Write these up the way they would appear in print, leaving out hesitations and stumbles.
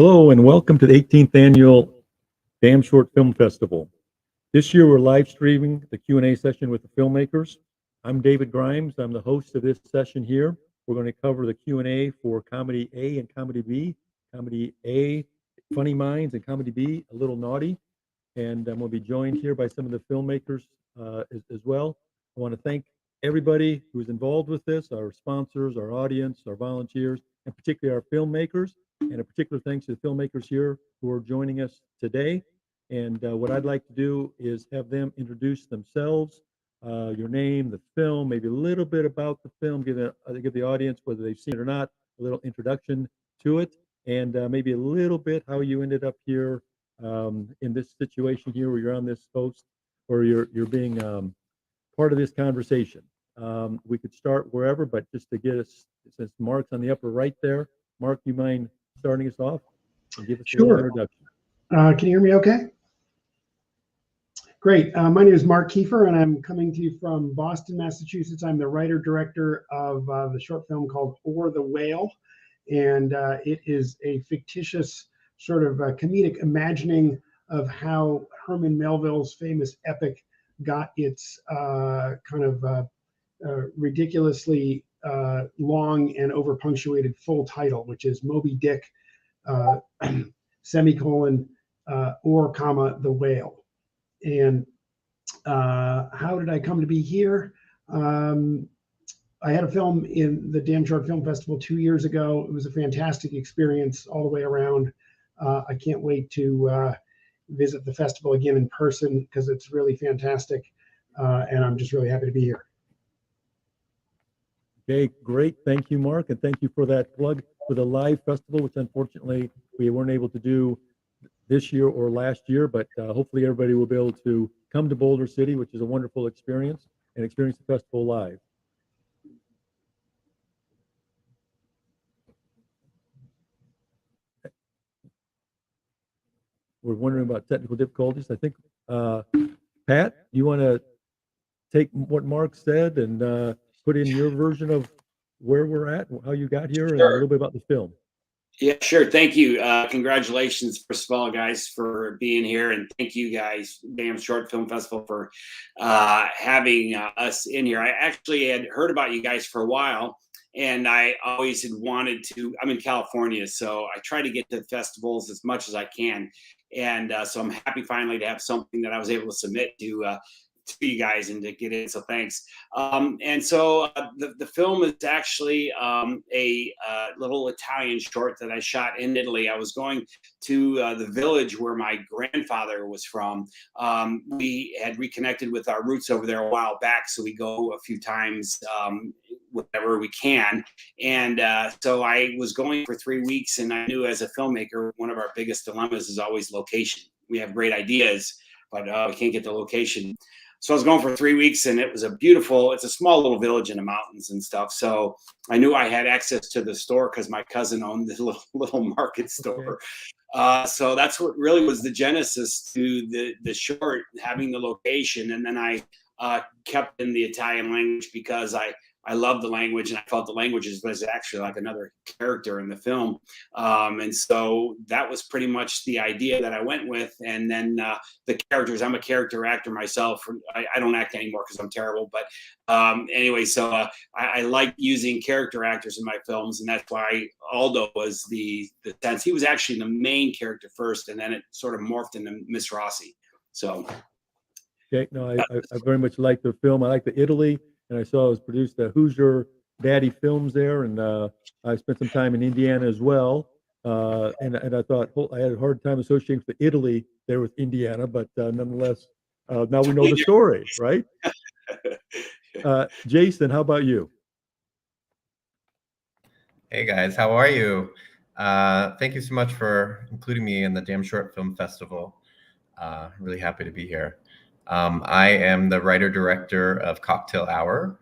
Hello and welcome to the 18th Annual Damn Short Film Festival. This year we're live streaming the Q&A session with the filmmakers. I'm David Grimes. I'm the host of this session here. We're going to cover the Q&A for Comedy A and Comedy B. Comedy A, Funny Minds, and Comedy B, A Little Naughty. And I'm going to be joined here by some of the filmmakers as well. I want to thank everybody who's involved with this, our sponsors, our audience, our volunteers, and particularly our filmmakers. And a particular thanks to the filmmakers here who are joining us today. And what I'd like to do is have them introduce themselves, your name, the film, maybe a little bit about the film, give the audience, whether they've seen it or not, a little introduction to it, and maybe a little bit how you ended up here in this situation here where you're on this post or you're being part of this conversation. We could start wherever, but just to get us, since Mark's on the upper right there, Mark, you mind starting us off and give us a little introduction? Can you hear me okay? Great. My name is Mark Kiefer, and I'm coming to you from Boston, Massachusetts. I'm the writer-director of the short film called Or the Whale, and it is a fictitious sort of comedic imagining of how Herman Melville's famous epic got its ridiculously long and over-punctuated full title, which is Moby Dick, semicolon, or comma, the whale. And how did I come to be here? I had a film in the Damn Short Film Festival 2 years ago. It was a fantastic experience all the way around. I can't wait to visit the festival again in person because it's really fantastic. And I'm just really happy to be here. Okay, great. Thank you, Mark. And thank you for that plug for the live festival, which unfortunately we weren't able to do this year or last year, but hopefully everybody will be able to come to Boulder City, which is a wonderful experience, and experience the festival live. We're wondering about technical difficulties. I think, Pat, you want to take what Mark said and put in your version of where we're at, how you got here, and a little bit about the film. Yeah, sure. Thank you. Congratulations, first of all, guys, for being here. And thank you guys, Damn Short Film Festival, for having us in here. I actually had heard about you guys for a while, and I always had wanted to. I'm in California, so I try to get to festivals as much as I can. And so I'm happy finally to have something that I was able to submit to you guys and to get in, so thanks. And so the film is actually a little Italian short that I shot in Italy. I was going to the village where my grandfather was from. We had reconnected with our roots over there a while back, so we go a few times whenever we can. And so I was going for 3 weeks, and I knew as a filmmaker, one of our biggest dilemmas is always location. We have great ideas, but we can't get the location. So I was going for 3 weeks, and it was it's a small little village in the mountains and stuff. So I knew I had access to the store because my cousin owned the little market store. Okay. So that's what really was the genesis to the short, having the location. And then I kept in the Italian language because I love the language, and I felt the language was actually like another character in the film. And so that was pretty much the idea that I went with. And then the characters, I'm a character actor myself. I don't act anymore because I'm terrible. But anyway, so I like using character actors in my films. And that's why Aldo was the sense. He was actually the main character first, and then it sort of morphed into Miss Rossi. So. Okay, no, I very much like the film. I like the Italy. And I saw it was produced at Hoosier Daddy Films there, and I spent some time in Indiana as well. And I thought I had a hard time associating the Italy there with Indiana, but nonetheless, now we know the story, right? Jason, how about you? Hey guys, how are you? Thank you so much for including me in the Damn Short Film Festival. Really happy to be here. I am the writer-director of Cocktail Hour.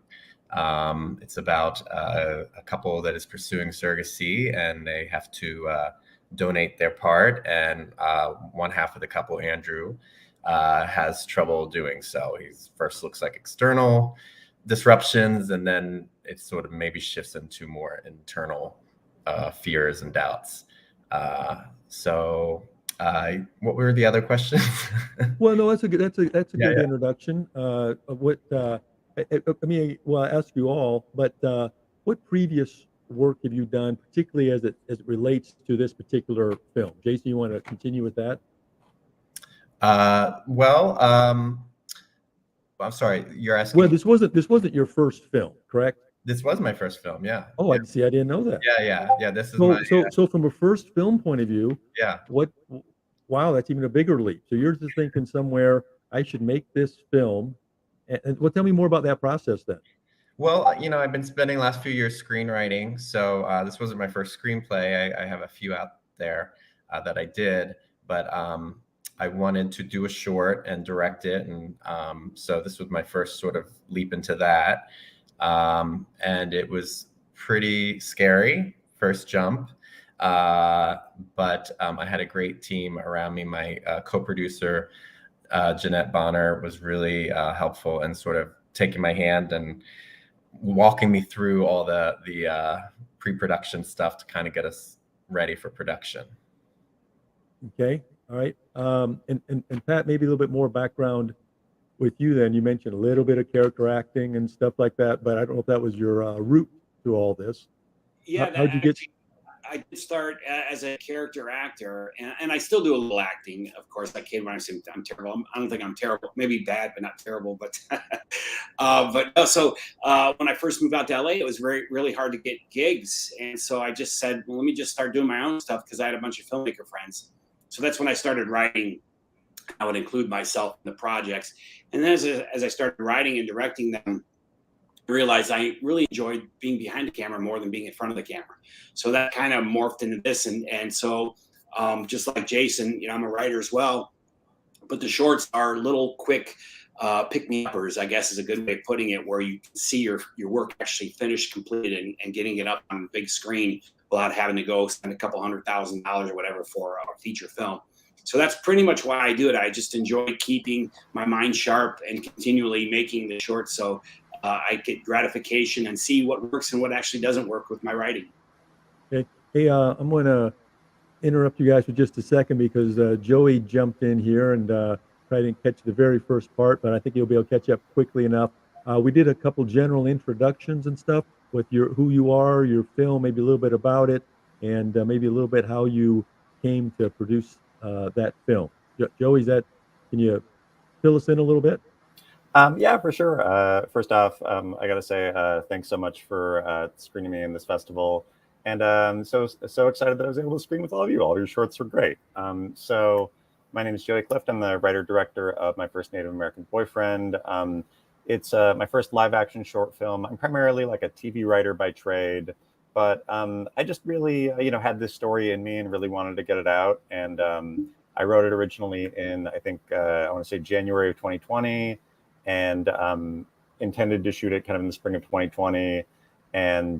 It's about a couple that is pursuing surrogacy, and they have to donate their part. And one half of the couple, Andrew, has trouble doing so. He first looks like external disruptions, and then it sort of maybe shifts into more internal fears and doubts. What were the other questions? Well, no, that's a good Yeah. introduction. Of what I mean, well, I ask you all, but what previous work have you done, particularly as it relates to this particular film? Jason, you want to continue with that? Well, I'm sorry, you're asking. Well, this wasn't your first film, correct? This was my first film. Yeah. Oh, I see. I didn't know that. Yeah. This is So from a first film point of view, yeah. Wow, that's even a bigger leap. So you're just thinking somewhere, I should make this film. And well, tell me more about that process then. Well, I've been spending the last few years screenwriting. So this wasn't my first screenplay. I have a few out there that I did, but I wanted to do a short and direct it. And so this was my first sort of leap into that. And it was pretty scary, first jump. But I had a great team around me. My co-producer, Jeanette Bonner, was really helpful and sort of taking my hand and walking me through all the pre-production stuff to kind of get us ready for production. Okay. All right. And Pat, maybe a little bit more background with you then. You mentioned a little bit of character acting and stuff like that, but I don't know if that was your route to all this. Yeah. How'd you get? I did start as a character actor, and I still do a little acting. Of course, I came around and said I'm terrible. I don't think I'm terrible. Maybe bad, but not terrible. But when I first moved out to LA, it was really hard to get gigs, and so I just said, well, let me just start doing my own stuff because I had a bunch of filmmaker friends. So that's when I started writing. I would include myself in the projects, and then as I started writing and directing them, realized I really enjoyed being behind the camera more than being in front of the camera. So that kind of morphed into this. And so just like Jason, I'm a writer as well, but the shorts are little quick pick-me-uppers, I guess is a good way of putting it, where you see your work actually finished, completed, and getting it up on a big screen without having to go spend a couple $100,000 or whatever for a feature film. So that's pretty much why I do it. I just enjoy keeping my mind sharp and continually making the shorts. So I get gratification and see what works and what actually doesn't work with my writing. Okay. Hey, I'm going to interrupt you guys for just a second because Joey jumped in here and probably didn't catch the very first part, but I think he'll be able to catch up quickly enough. We did a couple general introductions and stuff with who you are, your film, maybe a little bit about it, and maybe a little bit how you came to produce that film. Joey, can you fill us in a little bit? Yeah, for sure. First off, I got to say thanks so much for screening me in this festival. And so excited that I was able to screen with all of you. All your shorts were great. So my name is Joey Clift. I'm the writer-director of my first Native American boyfriend. It's my first live-action short film. I'm primarily like a TV writer by trade, but I just really, had this story in me and really wanted to get it out. And I wrote it originally in, I think, I want to say January of 2020. And intended to shoot it kind of in the spring of 2020. And,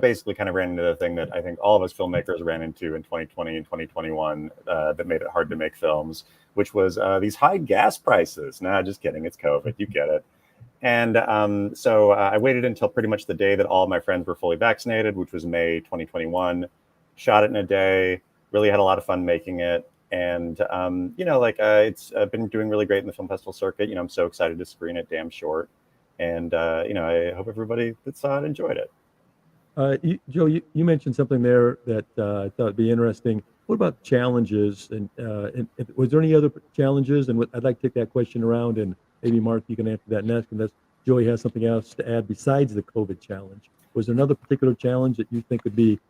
basically kind of ran into the thing that I think all of us filmmakers ran into in 2020 and 2021 that made it hard to make films, which was these high gas prices. Nah, just kidding. It's COVID. You get it. And so I waited until pretty much the day that all of my friends were fully vaccinated, which was May 2021, shot it in a day, really had a lot of fun making it. And, it's been doing really great in the film festival circuit. I'm so excited to screen it damn short. And, I hope everybody that saw it enjoyed it. Joe, you mentioned something there that I thought would be interesting. What about challenges? And was there any other challenges? And I'd like to take that question around, and maybe Mark, you can answer that next, unless Joey has something else to add besides the COVID challenge. Was there another particular challenge that you think would be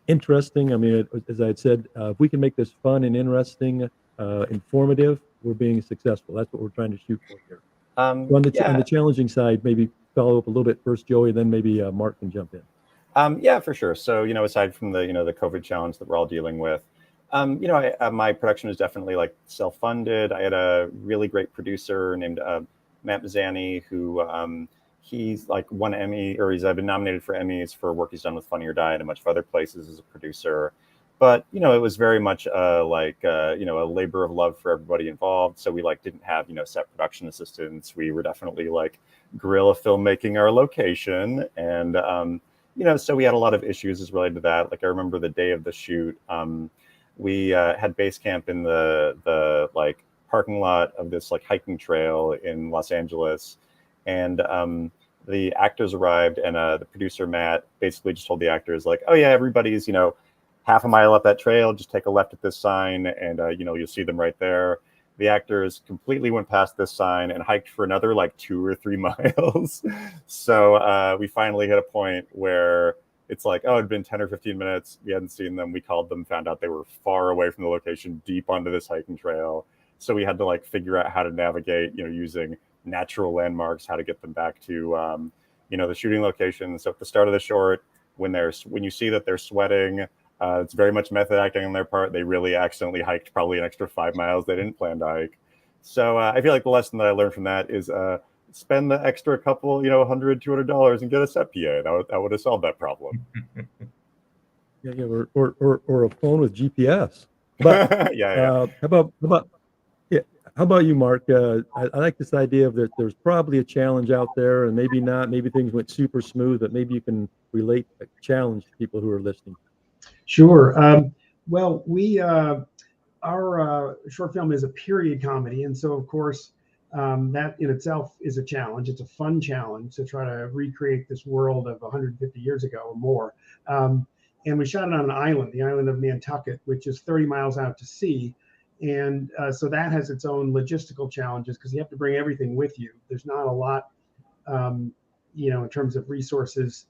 interesting? I mean, as I had said, if we can make this fun and interesting, informative, we're being successful. That's what we're trying to shoot for here. On the challenging side, maybe follow up a little bit first, Joey, then maybe Mark can jump in. Yeah, for sure. So, aside from the, the COVID challenge that we're all dealing with, my production is definitely like self-funded. I had a really great producer named Matt Mazzani, who he's like won Emmy, or he's been nominated for Emmys for work he's done with Funny or Die and a bunch of other places as a producer. But, it was very much a labor of love for everybody involved. So we didn't have, set production assistants. We were definitely guerrilla filmmaking our location. And, so we had a lot of issues as related to that. I remember the day of the shoot, we had base camp in the like parking lot of this like hiking trail in Los Angeles, and the actors arrived, and the producer Matt basically just told the actors like, oh yeah, everybody's, you know, half a mile up that trail, just take a left at this sign, and you know, you'll see them right there. The actors completely went past this sign and hiked for another like 2 or 3 miles. So we finally hit a point where it's like, oh, it'd been 10 or 15 minutes. We hadn't seen them. We called them, found out they were far away from the location, deep onto this hiking trail. So we had to like figure out how to navigate, you know, using natural landmarks, how to get them back to, you know, the shooting location. So at the start of the short, when you see that they're sweating, it's very much method acting on their part. They really accidentally hiked probably an extra 5 miles they didn't plan to hike. So I feel like the lesson that I learned from that is spend the extra couple, you know, $100, $200 and get a set PA. That would have solved that problem. Yeah, or a phone with GPS. But yeah. How about you, Mark? I like this idea of that there's probably a challenge out there, and maybe not. Maybe things went super smooth, but maybe you can relate a challenge to people who are listening. Sure. Well, our short film is a period comedy, and so of course that in itself is a challenge. It's a fun challenge to try to recreate this world of 150 years ago or more. And we shot it on an island, the island of Nantucket, which is 30 miles out to sea. And so that has its own logistical challenges because you have to bring everything with you. There's not a lot, you know, in terms of resources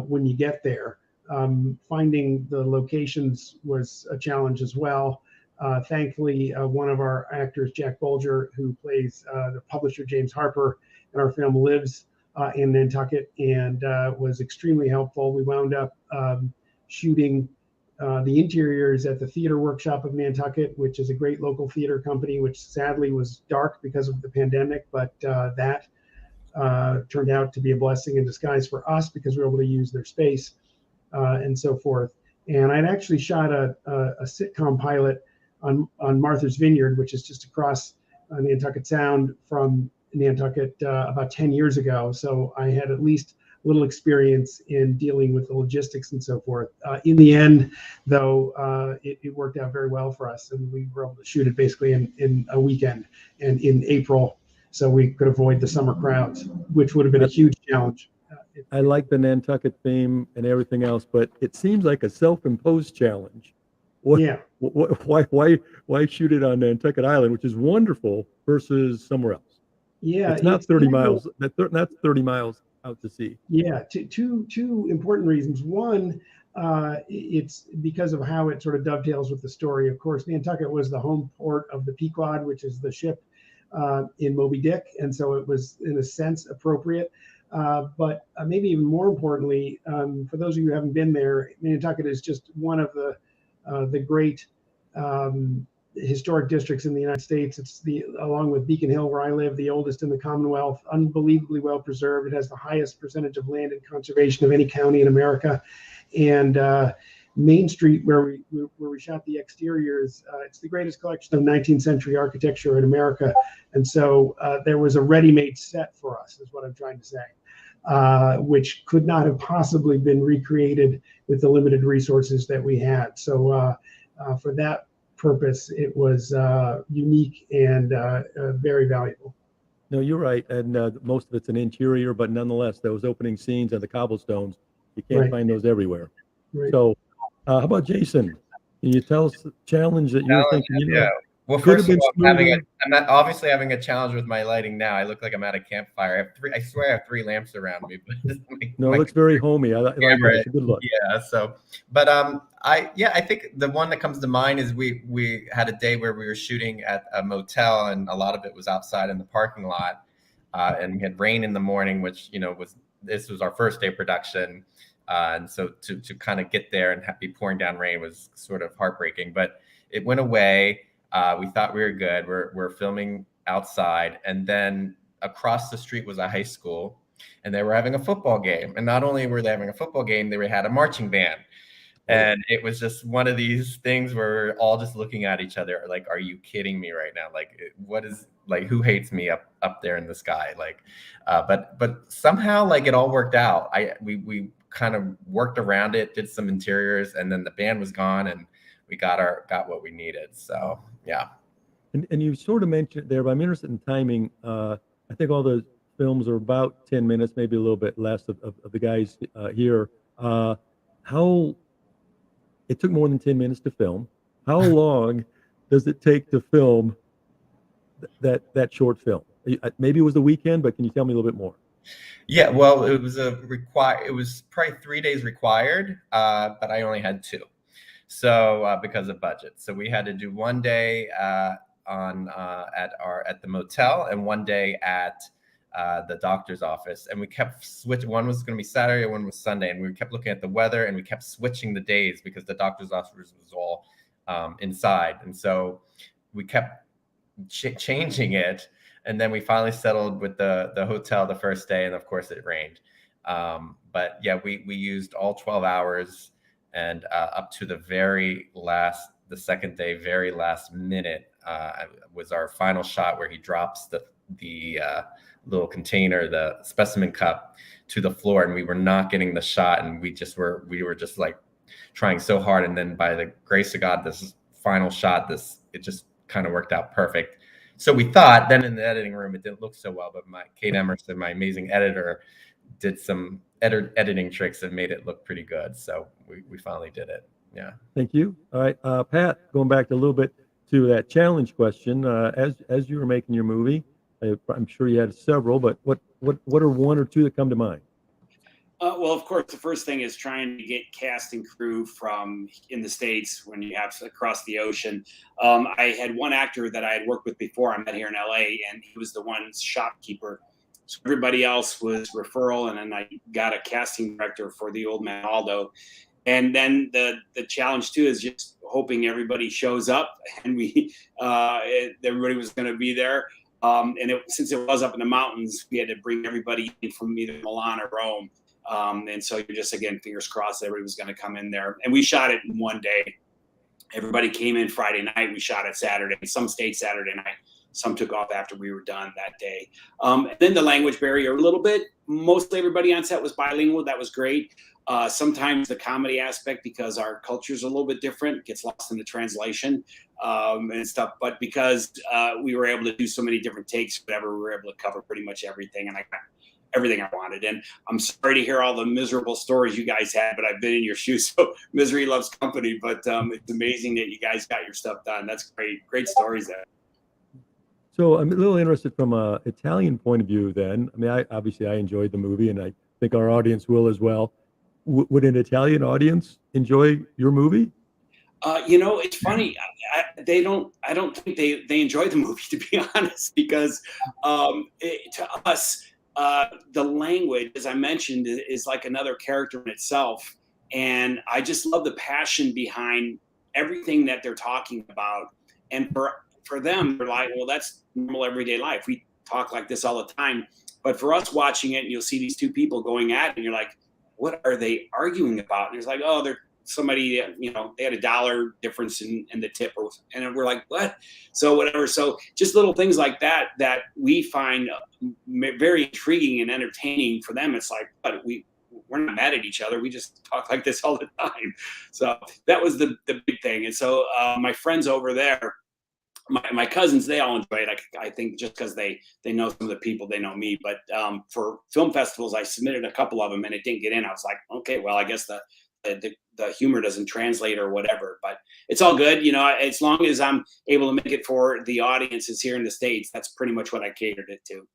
when you get there. Finding the locations was a challenge as well. Thankfully, one of our actors, Jack Bolger, who plays the publisher James Harper in our film, lives in Nantucket and was extremely helpful. We wound up shooting the interiors at the Theater Workshop of Nantucket, which is a great local theater company, which sadly was dark because of the pandemic, but that turned out to be a blessing in disguise for us because we were able to use their space and so forth. And I'd actually shot a sitcom pilot on Martha's Vineyard, which is just across Nantucket Sound from Nantucket about 10 years ago. So I had at least a little experience in dealing with the logistics and so forth. In the end, though, it worked out very well for us, and we were able to shoot it basically in a weekend and in April, so we could avoid the summer crowds, which would have been a huge challenge. I like the Nantucket theme and everything else, but it seems like a self-imposed challenge. Yeah. Why shoot it on Nantucket Island, which is wonderful, versus somewhere else? Yeah, it's not 30 miles. That's 30 miles out to sea. Yeah, two important reasons. One, it's because of how it sort of dovetails with the story. Of course, Nantucket was the home port of the Pequod, which is the ship in Moby Dick, and so it was in a sense appropriate. But maybe even more importantly, for those of you who haven't been there, Nantucket is just one of the great historic districts in the United States. It's along with Beacon Hill, where I live, the oldest in the Commonwealth, unbelievably well preserved. It has the highest percentage of land in conservation of any county in America. And Main Street, where we shot the exteriors, it's the greatest collection of 19th century architecture in America. And so there was a ready-made set for us, is what I'm trying to say, which could not have possibly been recreated with the limited resources that we had. So for that purpose, it was unique and very valuable. No, you're right, and most of it's an interior, but nonetheless, those opening scenes and the cobblestones, you can't find those everywhere. Right. So, how about Jason? Can you tell us the challenge that you're thinking? You know, well, first of all, I'm obviously having a challenge with my lighting now. I look like I'm at a campfire. I swear I have 3 lamps around me. But it looks very homey. I like it. Good look. Yeah. So, but I think the one that comes to mind is we had a day where we were shooting at a motel, and a lot of it was outside in the parking lot, and we had rain in the morning, which this was our first day production, and so to kind of get there and be pouring down rain was sort of heartbreaking. But it went away. We thought we were good. We're filming outside, and then across the street was a high school, and they were having a football game. And not only were they having a football game, they had a marching band. And it was just one of these things where we're all just looking at each other like, are you kidding me right now? Like, what is, like, who hates me up there in the sky? Like, but somehow, like, it all worked out. We kind of worked around it, did some interiors, and then the band was gone, and we got what we needed. So yeah. And you sort of mentioned it there, but I'm interested in timing. I think all the films are about 10 minutes, maybe a little bit less of the guys here. How it took more than 10 minutes to film. How long does it take to film that short film? Maybe it was the weekend, but can you tell me a little bit more? Yeah, well, it was it was probably 3 days required, but I only had 2. So because of budget, so we had to do 1 day at the motel and 1 day at the doctor's office, and we kept switching. One was going to be Saturday, one was Sunday, and we kept looking at the weather, and we kept switching the days because the doctor's office was all inside, and so we kept changing it. And then we finally settled with the hotel the first day, and of course it rained. But yeah, we used all 12 hours, and up to the second day, very last minute was our final shot where he drops the little container, the specimen cup, to the floor, and we were not getting the shot, and we were just like trying so hard. And then by the grace of God, this final shot, it just kind of worked out perfect. So we thought. Then in the editing room, it didn't look so well, but Kate Emerson, my amazing editor, did some editing tricks and made it look pretty good. So we finally did it. Yeah. Thank you. All right, Pat, going back a little bit to that challenge question, as you were making your movie, I'm sure you had several, but what are one or two that come to mind? Well, of course, the first thing is trying to get cast and crew from in the States when you have across the ocean. I had one actor that I had worked with before. I met here in LA, and he was the one shopkeeper. So everybody else was referral, and then I got a casting director for The Old Man Aldo. And then the challenge too is just hoping everybody shows up, and everybody was going to be there. Since it was up in the mountains, we had to bring everybody in from either Milan or Rome. And so you're just, again, fingers crossed everybody was going to come in there. And we shot it in 1 day. Everybody came in Friday night. We shot it Saturday. Some stayed Saturday night. Some took off after we were done that day. And then the language barrier a little bit. Mostly everybody on set was bilingual. That was great. Sometimes the comedy aspect, because our culture is a little bit different, gets lost in the translation and stuff. But because we were able to do so many different takes, whatever, we were able to cover pretty much everything. And I got everything I wanted. And I'm sorry to hear all the miserable stories you guys had, but I've been in your shoes, so misery loves company. But it's amazing that you guys got your stuff done. That's great stories there. So I'm a little interested from an Italian point of view then. I mean, I enjoyed the movie, and I think our audience will as well. Would an Italian audience enjoy your movie? It's funny. I don't think they enjoy the movie, to be honest, because to us, the language, as I mentioned, is like another character in itself. And I just love the passion behind everything that they're talking about. And for them, they're like, well, that's normal everyday life. We talk like this all the time. But for us watching it, and you'll see these two people going at it, and you're like, what are they arguing about? And it's like, oh, they're somebody, they had $1 difference in the tip, and we're like, what? So whatever. So just little things like that we find very intriguing and entertaining. For them, it's like, but we're not mad at each other. We just talk like this all the time. So that was the big thing. And so my friends over there, my cousins, they all enjoy it. I think just because they know some of the people, they know me. But for film festivals, I submitted a couple of them, and it didn't get in. I was like, okay, well, I guess the humor doesn't translate or whatever. But it's all good, as long as I'm able to make it for the audiences here in the States. That's pretty much what I catered it to.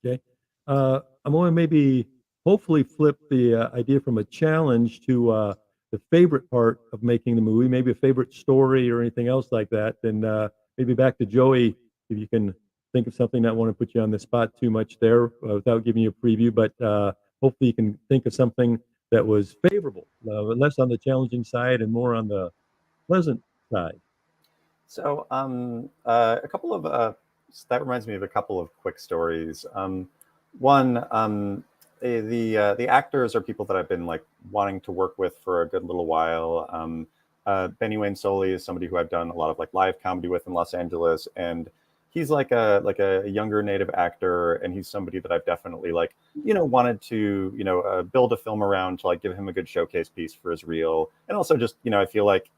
Okay, I'm going to maybe hopefully flip the idea from a challenge to the favorite part of making the movie, maybe a favorite story or anything else like that. And maybe back to Joey, if you can think of something. Not want to put you on the spot too much there without giving you a preview, but hopefully you can think of something that was favorable, less on the challenging side and more on the pleasant side. So a couple of that reminds me of a couple of quick stories. One, the actors are people that I've been like wanting to work with for a good little while. Benny Wayne Soley is somebody who I've done a lot of like live comedy with in Los Angeles, and he's like a younger native actor, and he's somebody that I've definitely like wanted to build a film around to like give him a good showcase piece for his reel, and also just I feel like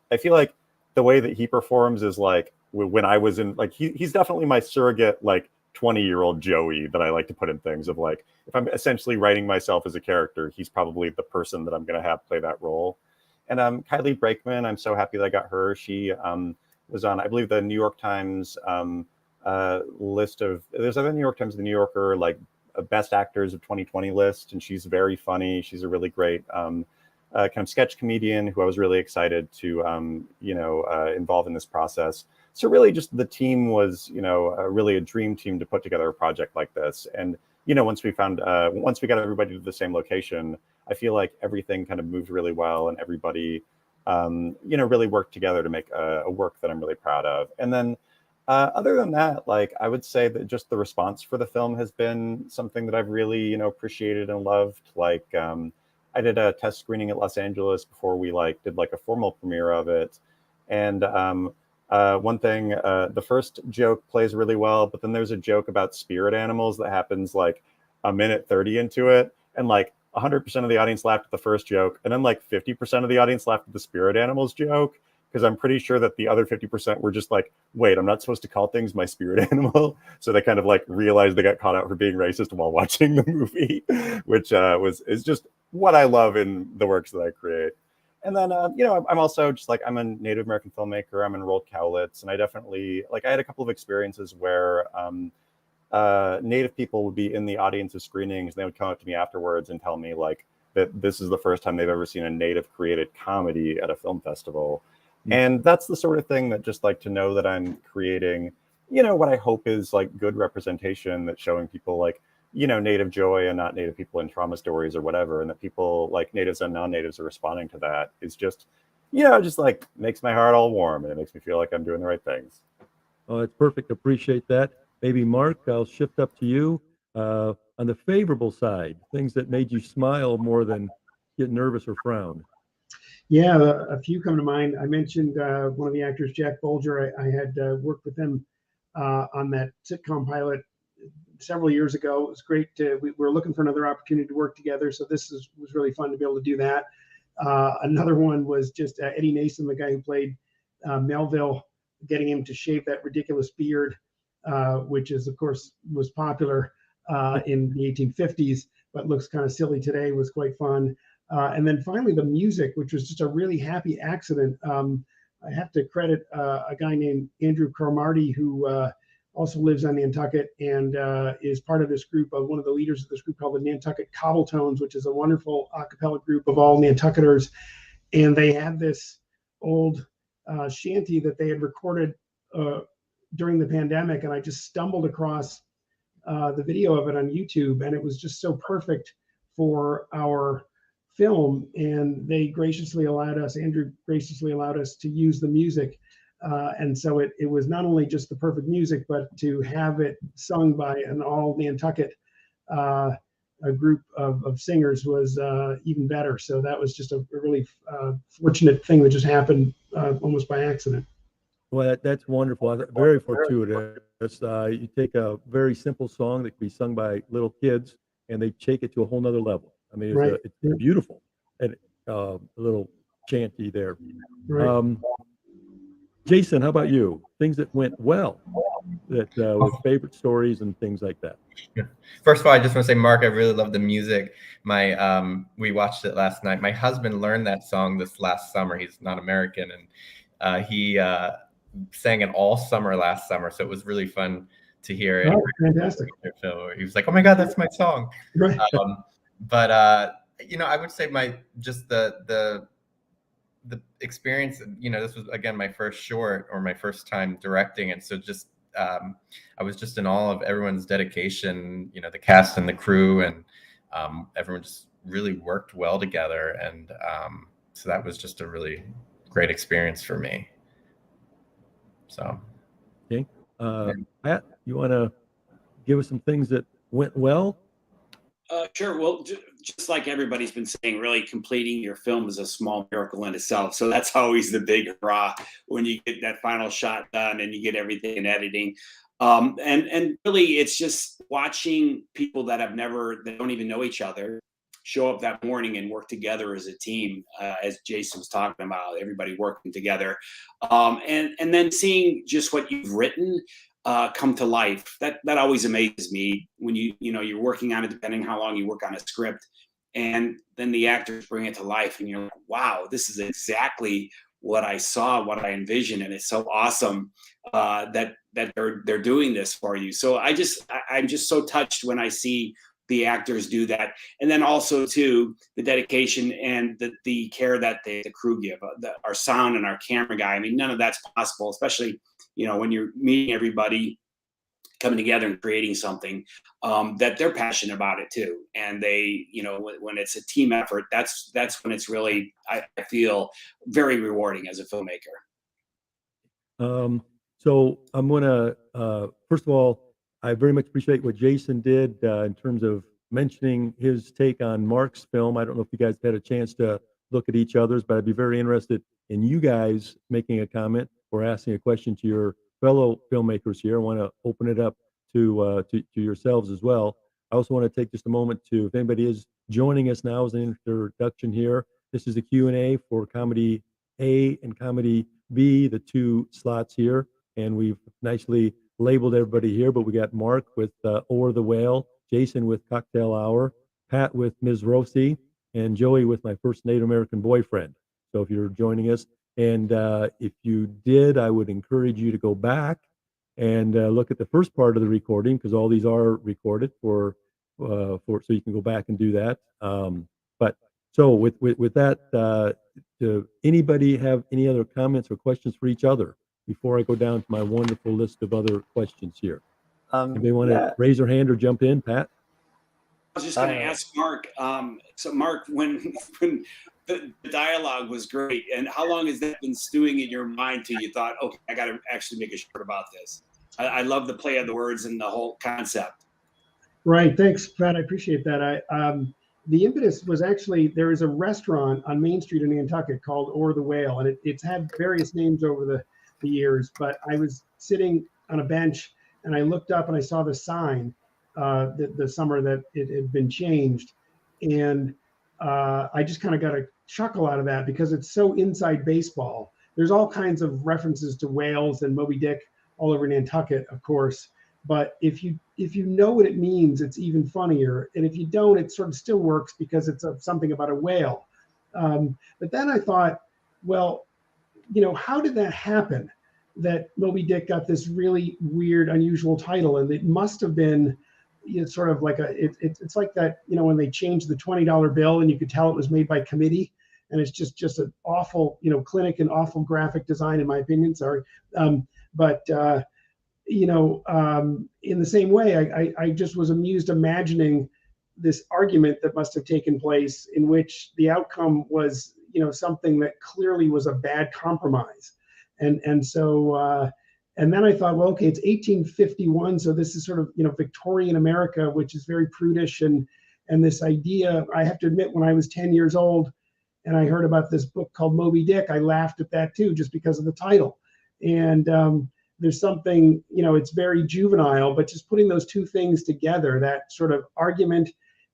the way that he performs is like when I was in, like, he's definitely my surrogate, like 20-year-old Joey that I like to put in things of, like, if I'm essentially writing myself as a character, he's probably the person that I'm going to have play that role. And Kylie Brakeman, I'm so happy that I got her. She was on, I believe, the New York Times list of, there's other New York Times, the New Yorker, like best actors of 2020 list. And she's very funny. She's a really great kind of sketch comedian who I was really excited to, involve in this process. So really just the team was, really a dream team to put together a project like this. And, once we got everybody to the same location, I feel like everything kind of moved really well, and everybody, really worked together to make a work that I'm really proud of. And then other than that, like, I would say that just the response for the film has been something that I've really, appreciated and loved. Like, I did a test screening at Los Angeles before we did a formal premiere of it. And one thing, the first joke plays really well, but then there's a joke about spirit animals that happens like a minute 30 into it. And 100% of the audience laughed at the first joke. And then 50% of the audience laughed at the spirit animals joke. Because I'm pretty sure that the other 50% were just like, wait, I'm not supposed to call things my spirit animal. So they kind of realized they got caught out for being racist while watching the movie, which is just what I love in the works that I create. And then, I'm also just I'm a Native American filmmaker. I'm enrolled Cowlitz, and I definitely, I had a couple of experiences where Native people would be in the audience of screenings, and they would come up to me afterwards and tell me that this is the first time they've ever seen a Native created comedy at a film festival. And that's the sort of thing that just to know that I'm creating, what I hope is good representation, that's showing people Native joy and not Native people in trauma stories or whatever. And that people natives and non-natives are responding to that is just, just makes my heart all warm, and it makes me feel like I'm doing the right things. Oh, that's perfect. Appreciate that. Maybe Mark, I'll shift up to you on the favorable side, things that made you smile more than get nervous or frown. Yeah, a few come to mind. I mentioned one of the actors, Jack Bolger. I had worked with him on that sitcom pilot several years ago. It was great. We were looking for another opportunity to work together, so this was really fun to be able to do that. Another one was just Eddie Nason, the guy who played Melville, getting him to shave that ridiculous beard, which is, of course, was popular in the 1850s, but looks kind of silly today, was quite fun. And then finally, the music, which was just a really happy accident. I have to credit a guy named Andrew Cromartie, who also lives on Nantucket and is part of this group, one of the leaders of this group called the Nantucket Cobbletones, which is a wonderful a cappella group of all Nantucketers. And they had this old shanty that they had recorded during the pandemic, and I just stumbled across the video of it on YouTube, and it was just so perfect for our film, and they graciously allowed us, Andrew graciously allowed us to use the music. And so it was not only just the perfect music, but to have it sung by an all Nantucket a group of singers was even better. So that was just a really fortunate thing that just happened almost by accident. Well, that's wonderful. Very fortuitous. You take a very simple song that can be sung by little kids, and they take it to a whole nother level. I mean, it's beautiful, and a little chanty there. Right. Jason, how about you? Things that went well, that with favorite stories and things like that. First of all, I just want to say, Mark, I really love the music. We watched it last night. My husband learned that song this last summer. He's not American, and he sang it all summer last summer. So it was really fun to hear it. Oh, fantastic. He was like, "Oh my God, that's my song." Right. But I would say the experience, this was, again, my first short or my first time directing it. So just, I was just in awe of everyone's dedication, the cast and the crew, and everyone just really worked well together. And so that was just a really great experience for me. So. Okay. Pat, you want to give us some things that went well? Sure. Well, just like everybody's been saying, really completing your film is a small miracle in itself. So that's always the big hurrah when you get that final shot done and you get everything in editing. And really, it's just watching people that don't even know each other show up that morning and work together as a team, as Jason was talking about, everybody working together, and then seeing just what you've written come to life. That always amazes me when you're working on it, depending how long you work on a script, and then the actors bring it to life, and you're like, wow, this is exactly what I saw, what I envisioned, and it's so awesome that they're doing this for you. So I'm just so touched when I see the actors do that, and then also too the dedication and the care that the crew give, our sound and our camera guy. I mean, none of that's possible, especially when you're meeting everybody, coming together and creating something, that they're passionate about it too. And they, when it's a team effort, that's when it's really, I feel, very rewarding as a filmmaker. So I'm gonna, first of all, I very much appreciate what Jason did in terms of mentioning his take on Mark's film. I don't know if you guys had a chance to look at each other's, but I'd be very interested in you guys making a comment or asking a question to your fellow filmmakers here. I want to open it up to yourselves as well. I also want to take just a moment to, if anybody is joining us now as an introduction here, this is the Q&A for Comedy A and Comedy B, the two slots here. And we've nicely labeled everybody here, but we got Mark with O'er the Whale, Jason with Cocktail Hour, Pat with Ms. Rossi, and Joey with My First Native American Boyfriend. So if you're joining us, and if you did, I would encourage you to go back and look at the first part of the recording, because all these are recorded so you can go back and do that. But so with that, do anybody have any other comments or questions for each other before I go down to my wonderful list of other questions here? Anybody want to raise their hand or jump in, Pat? I was just going to ask Mark. So Mark, when the dialogue was great, and how long has that been stewing in your mind till you thought, okay, I got to actually make a short about this? I love the play of the words and the whole concept. Right. Thanks, Pat. I appreciate that. The impetus was actually, there is a restaurant on Main Street in Nantucket called O'er the Whale, and it's had various names over the years, but I was sitting on a bench and I looked up and I saw the sign the summer that it had been changed. And I just kind of got a chuckle out of that because it's so inside baseball. There's all kinds of references to whales and Moby Dick all over Nantucket, of course. But if you know what it means, it's even funnier. And if you don't, it sort of still works because it's something about a whale. But then I thought, well, how did that happen? That Moby Dick got this really weird, unusual title, and it must have been sort of like it's like that, when they changed the $20 bill and you could tell it was made by committee, and it's just an awful, clinic and awful graphic design, in my opinion. Sorry, but in the same way, I just was amused imagining this argument that must have taken place in which the outcome was, something that clearly was a bad compromise. And so, and then I thought, well, okay, it's 1851. So this is sort of, Victorian America, which is very prudish. And this idea, I have to admit, when I was 10 years old and I heard about this book called Moby Dick, I laughed at that too, just because of the title. And there's something, it's very juvenile, but just putting those two things together, that sort of argument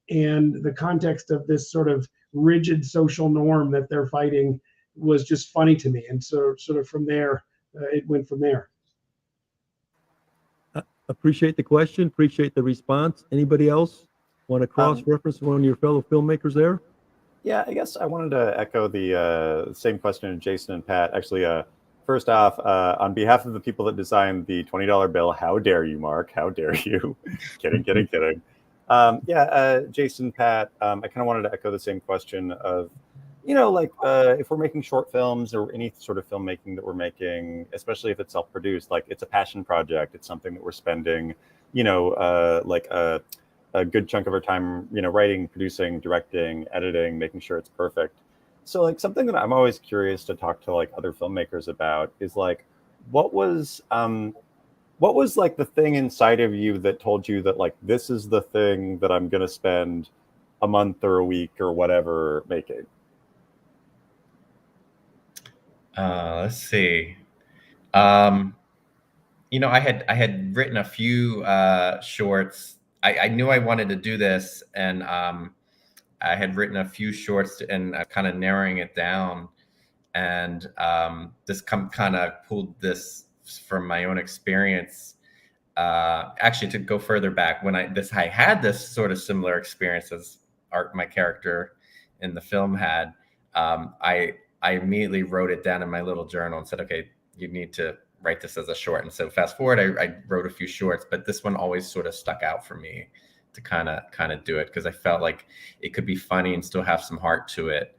and the context of this sort of rigid social norm that they're fighting, was just funny to me. And so sort of from there, it went from there. Appreciate the question. Appreciate the response. Anybody else want to cross-reference one of your fellow filmmakers there? Yeah, I guess I wanted to echo the same question to Jason and Pat. Actually, first off, on behalf of the people that designed the $20 bill, how dare you, Mark? How dare you? Kidding. Jason, Pat, I kind of wanted to echo the same question of, if we're making short films or any sort of filmmaking that we're making, especially if it's self-produced, like it's a passion project. It's something that we're spending, a good chunk of our time, writing, producing, directing, editing, making sure it's perfect. So like something that I'm always curious to talk to like other filmmakers about is like, what was like the thing inside of you that told you that like, this is the thing that I'm going to spend a month or a week or whatever making? Let's see. I had written a few shorts. I knew I wanted to do this, and I had written a few shorts and kind of narrowing it down. And this kind of pulled this from my own experience. Actually, to go further back, when I had this sort of similar experience as my character in the film had, I immediately wrote it down in my little journal and said, okay, you need to write this as a short. And so fast forward, I wrote a few shorts, but this one always sort of stuck out for me to kind of do it, because I felt like it could be funny and still have some heart to it.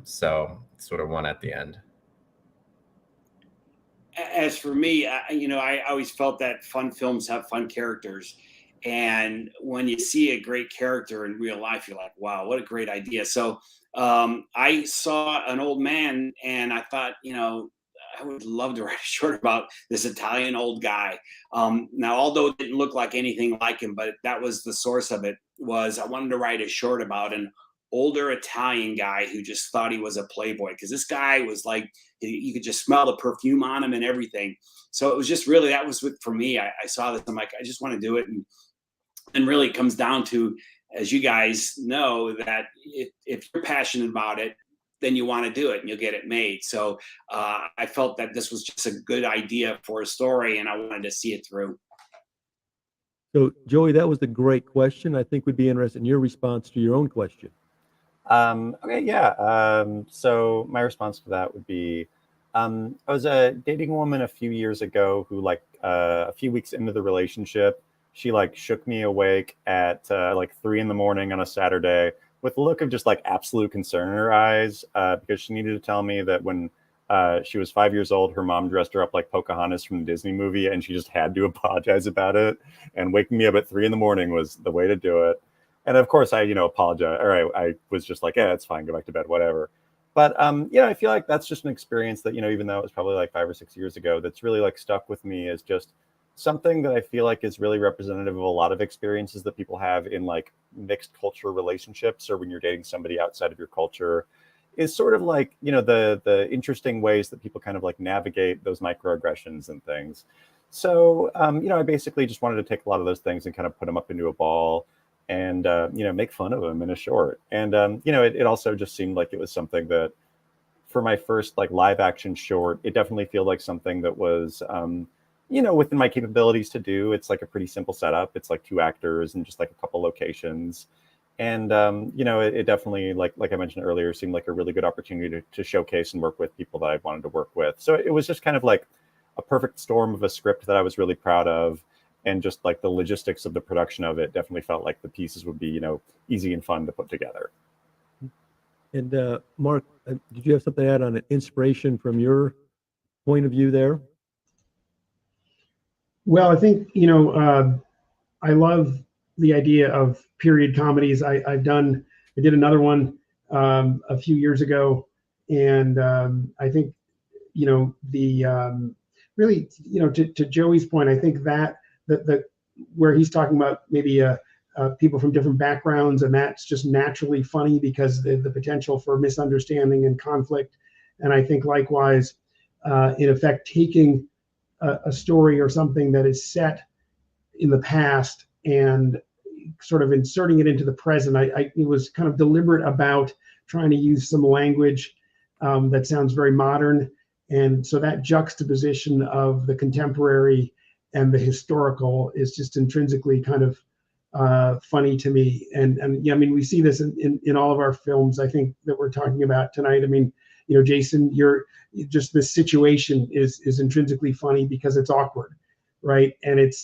So sort of one at the end. As for me, I always felt that fun films have fun characters. And when you see a great character in real life, you're like, wow, what a great idea. So I saw An Old Man and I thought, I would love to write a short about this Italian old guy. Now, although it didn't look like anything like him, but that was the source of it, was I wanted to write a short about an older Italian guy who just thought he was a playboy, because this guy was like, you could just smell the perfume on him and everything. So it was just really, that was for me. I saw this, I'm like, I just want to do it. And really it comes down to, as you guys know, that if you're passionate about it, then you want to do it and you'll get it made. So I felt that this was just a good idea for a story and I wanted to see it through. So Joey, that was a great question. I think we'd be interested in your response to your own question. Okay, yeah. So my response to that would be, I was dating a woman a few years ago who, like, a few weeks into the relationship, she like shook me awake at like 3 a.m. on a Saturday with a look of just like absolute concern in her eyes, because she needed to tell me that when she was 5 years old, her mom dressed her up like Pocahontas from the Disney movie, and she just had to apologize about it. And waking me up at 3 a.m. was the way to do it. And of course, I, apologize, or I was just like, yeah, it's fine, go back to bed, whatever. But I feel like that's just an experience that, even though it was probably like 5 or 6 years ago, that's really like stuck with me as just something that I feel like is really representative of a lot of experiences that people have in like mixed culture relationships, or when you're dating somebody outside of your culture, is sort of like, the interesting ways that people kind of like navigate those microaggressions and things. So, I basically just wanted to take a lot of those things and kind of put them up into a ball and, make fun of them in a short. And, it also just seemed like it was something that for my first like live action short, it definitely felt like something that was, within my capabilities to do. It's like a pretty simple setup. It's like 2 actors and just like a couple locations. And, it definitely, like I mentioned earlier, seemed like a really good opportunity to showcase and work with people that I wanted to work with. So it was just kind of like a perfect storm of a script that I was really proud of. And just like the logistics of the production of it definitely felt like the pieces would be, easy and fun to put together. And Mark, did you have something to add on an inspiration from your point of view there? Well, I think, I love the idea of period comedies. I did another one a few years ago. And I think, really, to Joey's point, I think that where he's talking about maybe people from different backgrounds, and that's just naturally funny because the potential for misunderstanding and conflict. And I think likewise, in effect, taking a story or something that is set in the past and sort of inserting it into the present. I was kind of deliberate about trying to use some language that sounds very modern. And so that juxtaposition of the contemporary and the historical is just intrinsically kind of funny to me. And yeah, I mean, we see this in all of our films, I think, that we're talking about tonight. I mean, Jason, just this situation is intrinsically funny because it's awkward, right? And it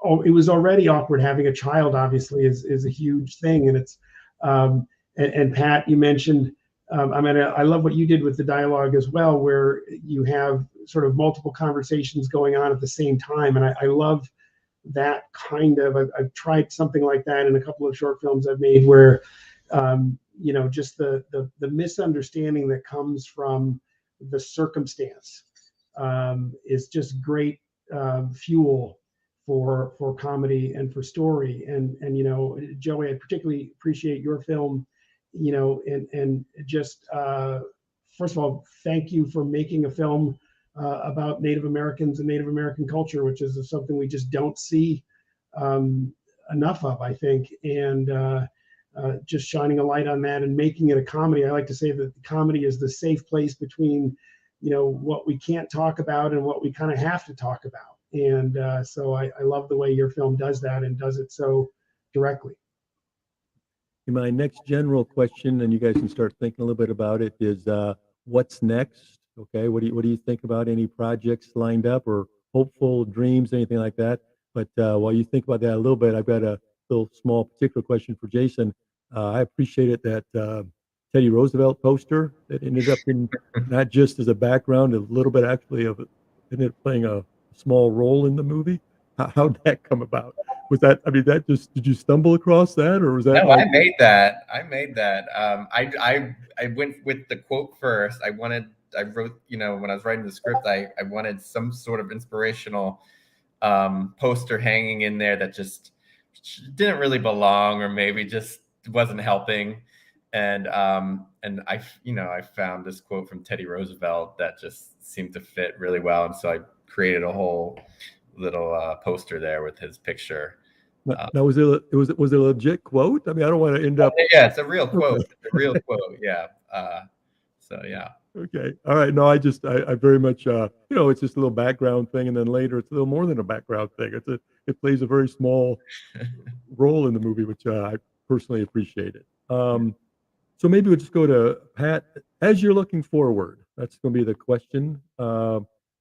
was already awkward. Having a child obviously is a huge thing. And it's and Pat, you mentioned, I love what you did with the dialogue as well, where you have sort of multiple conversations going on at the same time. And I love that kind of, I've tried something like that in a couple of short films I've made where, just the misunderstanding that comes from the circumstance is just great fuel for comedy and for story. And Joey, I particularly appreciate your film, and just first of all, thank you for making a film about Native Americans and Native American culture, which is something we just don't see enough of, I think. And just shining a light on that and making it a comedy. I like to say that the comedy is the safe place between, what we can't talk about and what we kind of have to talk about. And so I love the way your film does that and does it so directly. My next general question, and you guys can start thinking a little bit about it, is what's next? Okay, what do you think about any projects lined up or hopeful dreams, anything like that? But while you think about that a little bit, I've got a little small particular question for Jason. I appreciated that Teddy Roosevelt poster that ended up in not just as a background, a little bit actually of it ended up playing a small role in the movie. How'd that come about? Was that, I mean, that just, did you stumble across that, or was that? No, I made that. I went with the quote first. I wrote, when I was writing the script, I wanted some sort of inspirational poster hanging in there that just didn't really belong, or maybe just wasn't helping. And I found this quote from Teddy Roosevelt that just seemed to fit really well. And so I created a whole little poster there with his picture. Now, was it a legit quote? I mean, I don't want to end up. Yeah, it's a real quote. It's a real quote. Yeah. So yeah. Okay. All right. No, I very much, it's just a little background thing, and then later it's a little more than a background thing. It plays a very small role in the movie, which I personally appreciate it. So maybe we'll just go to Pat. As you're looking forward, that's going to be the question.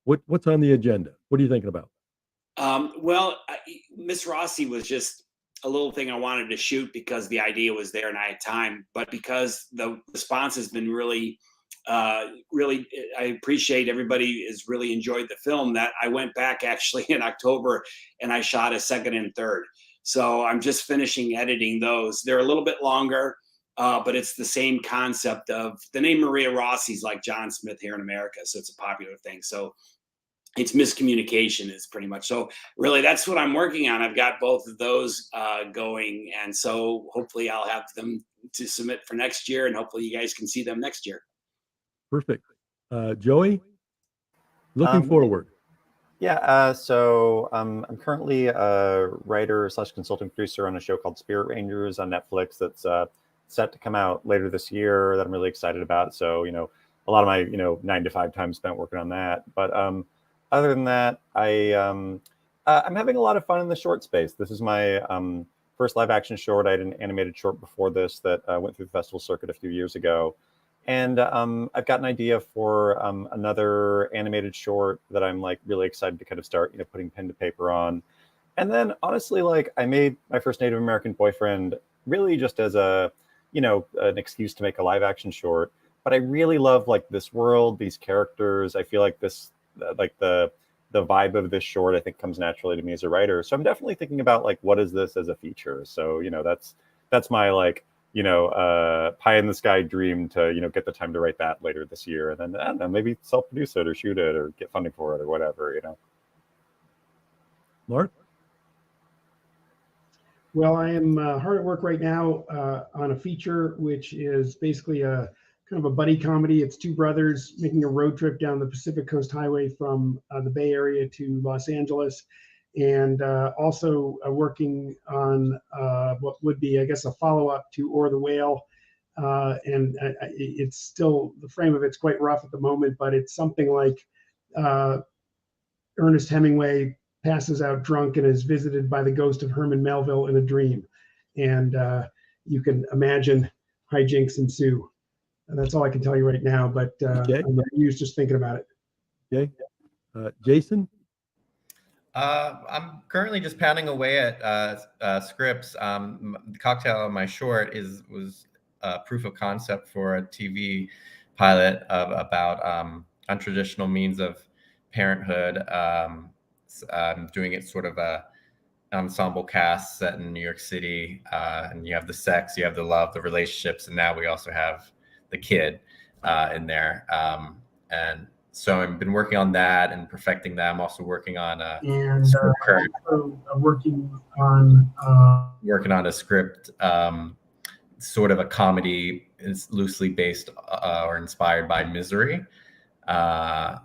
What's on the agenda? What are you thinking about? Miss Rossi was just a little thing I wanted to shoot because the idea was there and I had time, but because the response has been really, I appreciate everybody has really enjoyed the film, that I went back actually in October and I shot a second and third. So I'm just finishing editing those. They're a little bit longer, but it's the same concept of the name Maria Rossi's like John Smith here in America. So it's a popular thing. So it's miscommunication is pretty much. So really that's what I'm working on. I've got both of those going. And so hopefully I'll have them to submit for next year, and hopefully you guys can see them next year. Perfect. Joey, looking forward. Yeah, so I'm currently a writer / consulting producer on a show called Spirit Rangers on Netflix that's set to come out later this year that I'm really excited about. So, a lot of my, 9 to 5 time spent working on that. But other than that, I'm having a lot of fun in the short space. This is my first live action short. I had an animated short before this that went through the festival circuit a few years ago. And I've got an idea for another animated short that I'm really excited to kind of start, putting pen to paper on. And then honestly, I made my first Native American boyfriend really just as an excuse to make a live action short. But I really love this world, these characters. I feel like this, the vibe of this short, I think comes naturally to me as a writer. So I'm definitely thinking about what is this as a feature? So, that's my pie in the sky dream to, get the time to write that later this year. And then, I don't know, maybe self-produce it or shoot it or get funding for it or whatever, Mark? Well, I am hard at work right now on a feature, which is basically a kind of a buddy comedy. It's two brothers making a road trip down the Pacific Coast Highway from the Bay Area to Los Angeles. And also working on what would be, I guess, a follow-up to Or the Whale. And it's still, the frame of it's quite rough at the moment, but it's something like Ernest Hemingway passes out drunk and is visited by the ghost of Herman Melville in a dream. And you can imagine hijinks ensue. And that's all I can tell you right now, but Okay. I'm used just thinking about it. Okay. Jason? I'm currently just pounding away at scripts. The cocktail on my short was proof of concept for a TV pilot about untraditional means of parenthood. I'm doing it sort of a ensemble cast set in New York City, and you have the sex, you have the love, the relationships, and now we also have the kid in there. And so I've been working on that and perfecting that. I'm also working on working on a script, sort of a comedy. It's loosely based or inspired by Misery.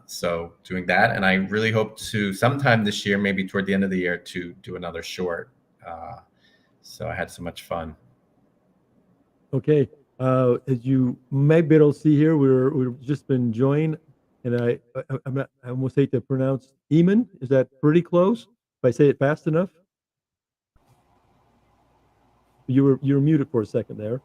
So doing that, and I really hope to sometime this year, maybe toward the end of the year, to do another short. So I had so much fun. Okay. As you may be able to see here, we've just been joined, and I almost hate to pronounce Eamon. Is that pretty close? If I say it fast enough? You were muted for a second there.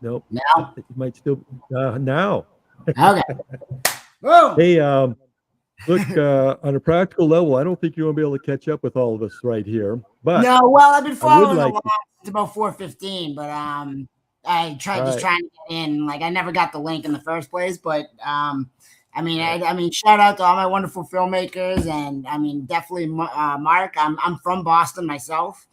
Nope. Now? It might still now. Okay. Boom. Hey, look, on a practical level, I don't think you're gonna be able to catch up with all of us right here. But No, well, I've been following like along to about 4:15, but I tried just Right. trying to get in. Like I never got the link in the first place, but I mean, shout out to all my wonderful filmmakers, and I mean, definitely Mark. I'm from Boston myself.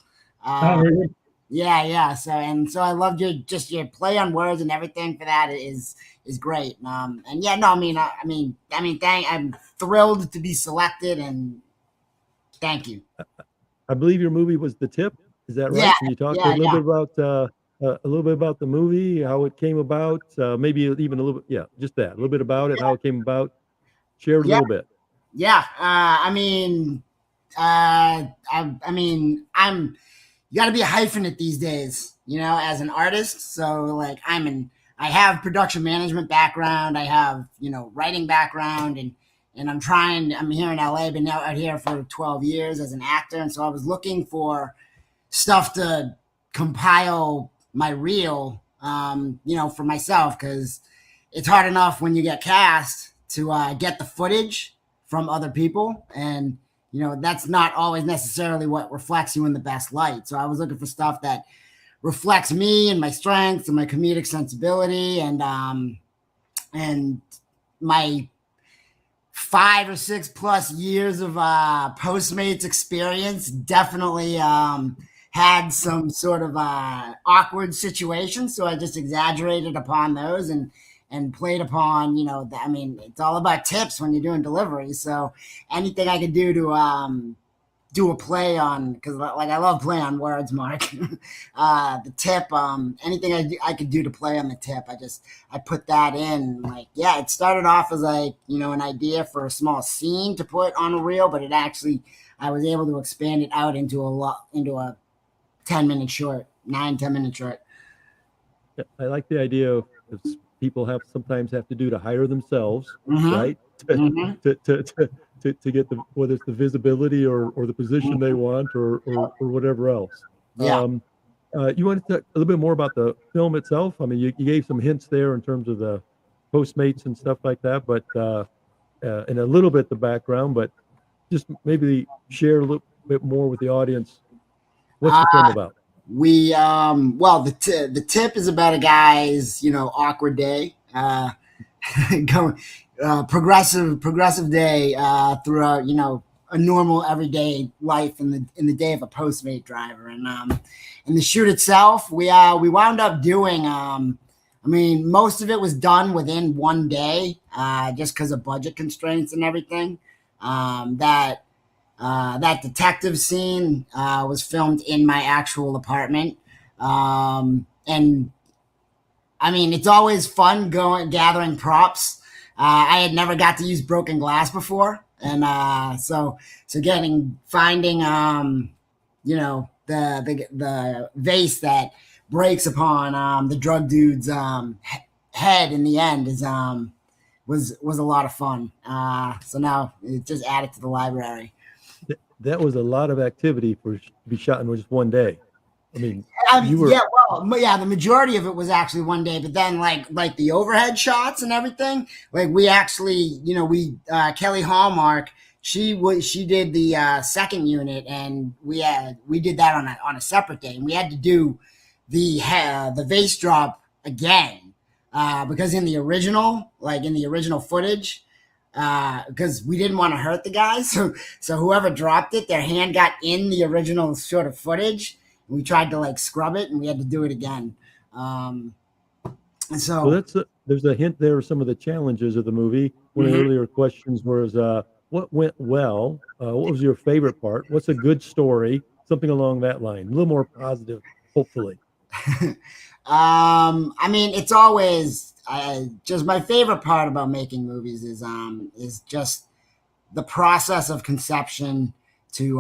Really? Yeah. So I loved your play on words and everything for that is great. And yeah, no, I'm thrilled to be selected, and thank you. I believe your movie was The Tip. Is that right? Yeah, Can you talk yeah, a little bit about the movie, how it came about, maybe even a little bit, yeah, just that, a little bit about it, how it came about. Share a Yeah. little bit. Yeah, I mean, you got to be a hyphenate these days, as an artist. So like, I have production management background, I have writing background, and I'm here in LA, been out here for 12 years as an actor, and so I was looking for stuff to compile my reel, for myself, because it's hard enough when you get cast to get the footage from other people, and that's not always necessarily what reflects you in the best light. So I was looking for stuff that reflects me and my strengths and my comedic sensibility, and my 5 or 6 plus years of Postmates experience definitely had some sort of awkward situations. So I just exaggerated upon those and played upon, it's all about tips when you're doing deliveries. So anything I could do to do a play on, because like I love playing on words, Mark. The tip, anything I could do to play on the tip, I put that in. Like, yeah, it started off as like an idea for a small scene to put on a reel, but I was able to expand it out into a 10-minute short, 9-10 minute short. Yeah, I like the idea of people sometimes have to do to hire themselves, Mhm. right? To get whether it's the visibility or the position they want or whatever else. Yeah. You want to talk a little bit more about the film itself? I mean, you gave some hints there in terms of the Postmates and stuff like that, but and a little bit the background, but just maybe share a little bit more with the audience. What's the film about? The tip is about a guy's awkward day, going progressive day throughout a normal everyday life in the day of a Postmate driver. And in the shoot itself, we wound up doing most of it was done within one day, just because of budget constraints and everything. That detective scene was filmed in my actual apartment. And it's always fun gathering props. I had never got to use broken glass before. And so finding the vase that breaks upon the drug dude's head in the end was a lot of fun. So now it just added to the library. That was a lot of activity to be shot in just one day. The majority of it was actually one day, but then like the overhead shots and everything, like we actually, Kelly Hallmark, she did the second unit, and we did that on a separate day, and we had to do the vase drop again, because in the original footage, because we didn't want to hurt the guys, so whoever dropped it, their hand got in the original sort of footage. We tried to scrub it, and we had to do it again. And so there's a hint there of some of the challenges of the movie. One of the earlier questions was, what went well? What was your favorite part? What's a good story? Something along that line. A little more positive, hopefully. It's always just my favorite part about making movies is just the process of conception to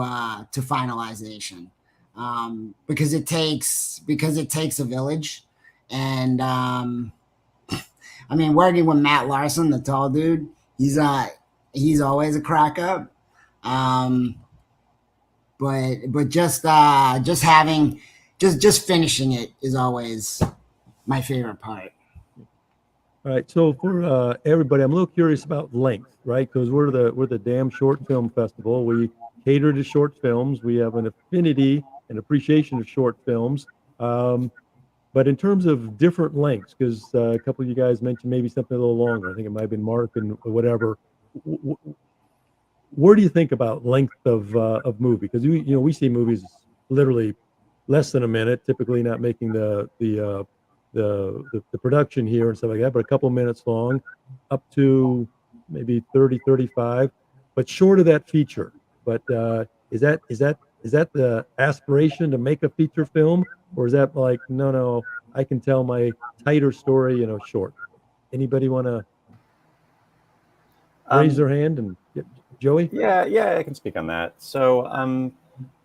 finalization, because it takes a village. And I mean, working with Matt Larson, the tall dude, he's always a crack up. But just finishing it is always my favorite part. All right, so for everybody, I'm a little curious about length, right? Because we're the Damn Short Film Festival. We cater to short films. We have an affinity and appreciation of short films. But in terms of different lengths, because a couple of you guys mentioned maybe something a little longer. I think it might have been Mark and whatever. Where do you think about length of movie? Because we see movies literally less than a minute, typically not making the production here and stuff like that, but a couple minutes long, up to maybe 30, 35, but short of that feature. But is that the aspiration to make a feature film, or is that like, no, I can tell my tighter story, short? Anybody want to raise their hand? And Joey? Yeah, I can speak on that. So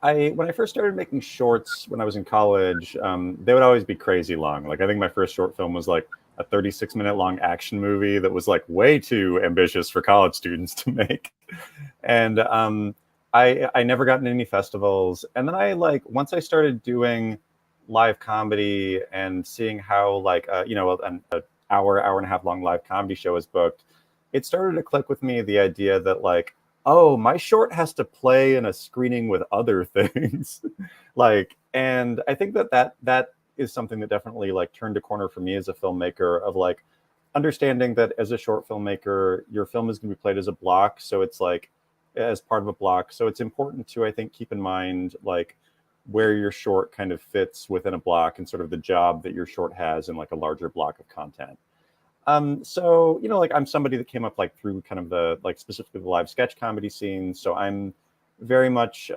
when I first started making shorts when I was in college, they would always be crazy long. Like, I think my first short film was like a 36-minute long action movie that was like way too ambitious for college students to make. And I never got into any festivals. And then once I started doing live comedy and seeing how like an hour and a half long live comedy show is booked, it started to click with me the idea that like, oh, my short has to play in a screening with other things. And I think that is something that definitely like turned a corner for me as a filmmaker, of like understanding that as a short filmmaker, your film is going to be played as a block. So it's like as part of a block. So it's important to, I think, keep in mind like where your short kind of fits within a block and sort of the job that your short has in like a larger block of content. So, like I'm somebody that came up like through kind of the like specifically the live sketch comedy scene. So I'm very much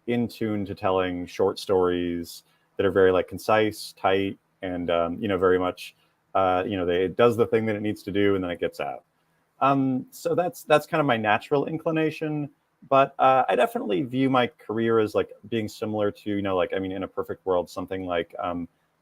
in tune to telling short stories that are very like concise, tight, and very much it does the thing that it needs to do and then it gets out. So that's kind of my natural inclination. But I definitely view my career as like being similar to, in a perfect world, something like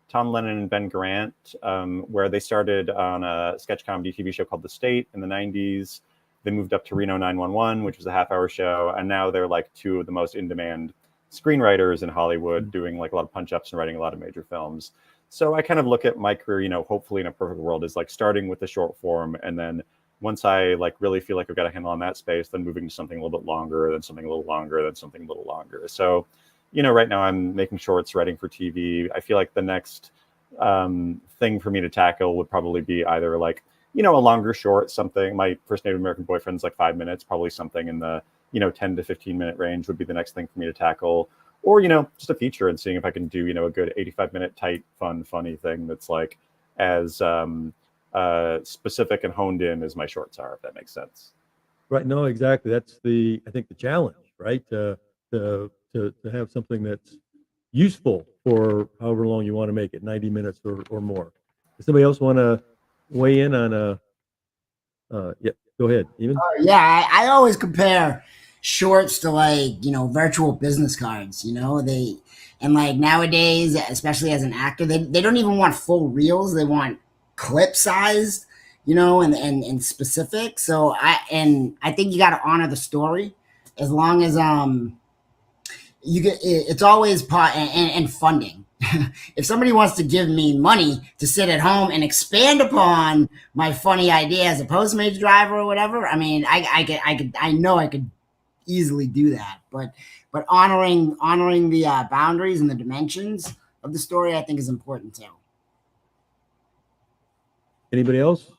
Tom Lennon and Ben Grant, where they started on a sketch comedy TV show called The State in the 90s. They moved up to Reno 911, which was a half-hour show. And now they're like two of the most in-demand screenwriters in Hollywood, doing like a lot of punch-ups and writing a lot of major films. So I kind of look at my career, hopefully in a perfect world, is like starting with the short form. And then once I like really feel like I've got a handle on that space, then moving to something a little bit longer, then something a little longer, then something a little longer. So right now I'm making shorts, writing for TV. I feel like the next thing for me to tackle would probably be either like, a longer short, something. My first Native American boyfriend's like 5 minutes, probably something in the, 10 to 15 minute range would be the next thing for me to tackle. Or, just a feature and seeing if I can do, a good 85-minute tight, fun, funny thing that's like as specific and honed in as my shorts are, if that makes sense. Right. No, exactly. That's I think the challenge, right? To have something that's useful for however long you want to make it, 90 minutes or more. Does somebody else want to weigh in on yeah, go ahead. Even? Yeah, I always compare shorts to like, virtual business cards, and like nowadays, especially as an actor, they don't even want full reels. They want clip sized, and specific. So I think you got to honor the story as long as, you get, it's always part and funding. If somebody wants to give me money to sit at home and expand upon my funny idea as a Postmates driver or whatever, I mean, I know I could easily do that. But honoring the boundaries and the dimensions of the story, I think, is important too. Anybody else?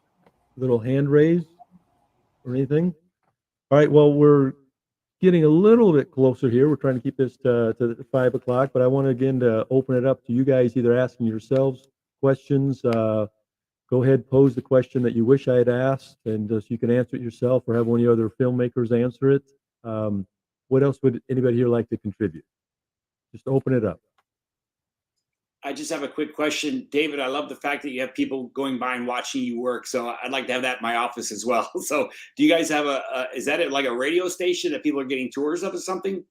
Little hand raise or anything? All right. Well, we're getting a little bit closer here. We're trying to keep this to 5 o'clock, but I want to open it up to you guys, either asking yourselves questions. Go ahead, pose the question that you wish I had asked, and so you can answer it yourself or have one of the other filmmakers answer it. What else would anybody here like to contribute? Just open it up. I just have a quick question. David, I love the fact that you have people going by and watching you work. So I'd like to have that in my office as well. So do you guys have is that like a radio station that people are getting tours of or something?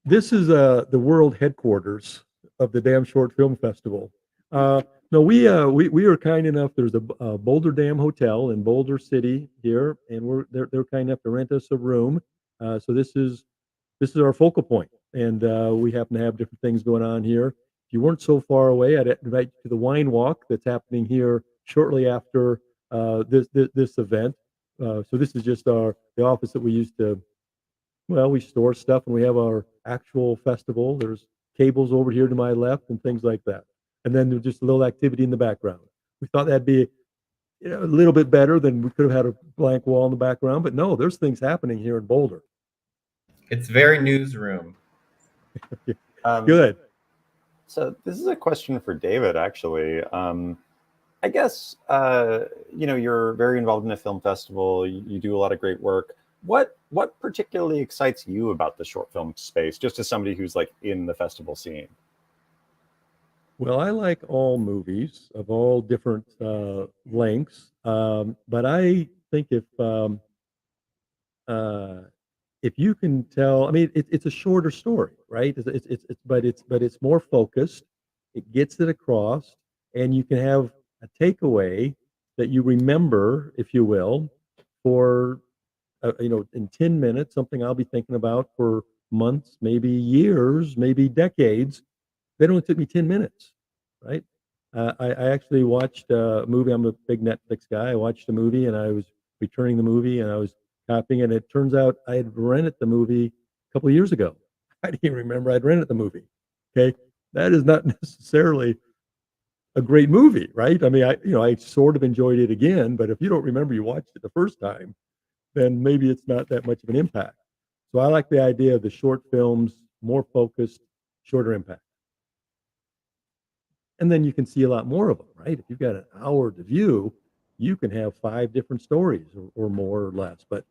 This is the world headquarters of the Damn Short Film Festival. No, we are kind enough. There's a Boulder Dam Hotel in Boulder City here, and they're kind enough to rent us a room. So this is our focal point, and we happen to have different things going on here. If you weren't so far away, I'd invite you to the wine walk that's happening here shortly after this event. So this is just the office that we use to, well, we store stuff, and we have our actual festival. There's tables over here to my left and things like that. And then there's just a little activity in the background. We thought that'd be a little bit better than we could have had a blank wall in the background, but no, there's things happening here in Boulder. It's very newsroom. Good. So this is a question for David, actually. I guess, you're very involved in a film festival. You do a lot of great work. What particularly excites you about the short film space, just as somebody who's like in the festival scene? Well, I like all movies of all different lengths, but I think if you can tell, I mean, it's a shorter story, right? But it's more focused. It gets it across, and you can have a takeaway that you remember, if you will, for in 10 minutes, something I'll be thinking about for months, maybe years, maybe decades. That only took me 10 minutes, right? I actually watched a movie. I'm a big Netflix guy. I watched a movie, and I was returning the movie, and I was copying, and it turns out I had rented the movie a couple of years ago. I didn't even remember I'd rented the movie. Okay, that is not necessarily a great movie, right? I mean, I sort of enjoyed it again, but if you don't remember you watched it the first time, then maybe it's not that much of an impact. So I like the idea of the short films, more focused, shorter impact. And then you can see a lot more of them, right? If you've got an hour to view, you can have 5 different stories or more or less. But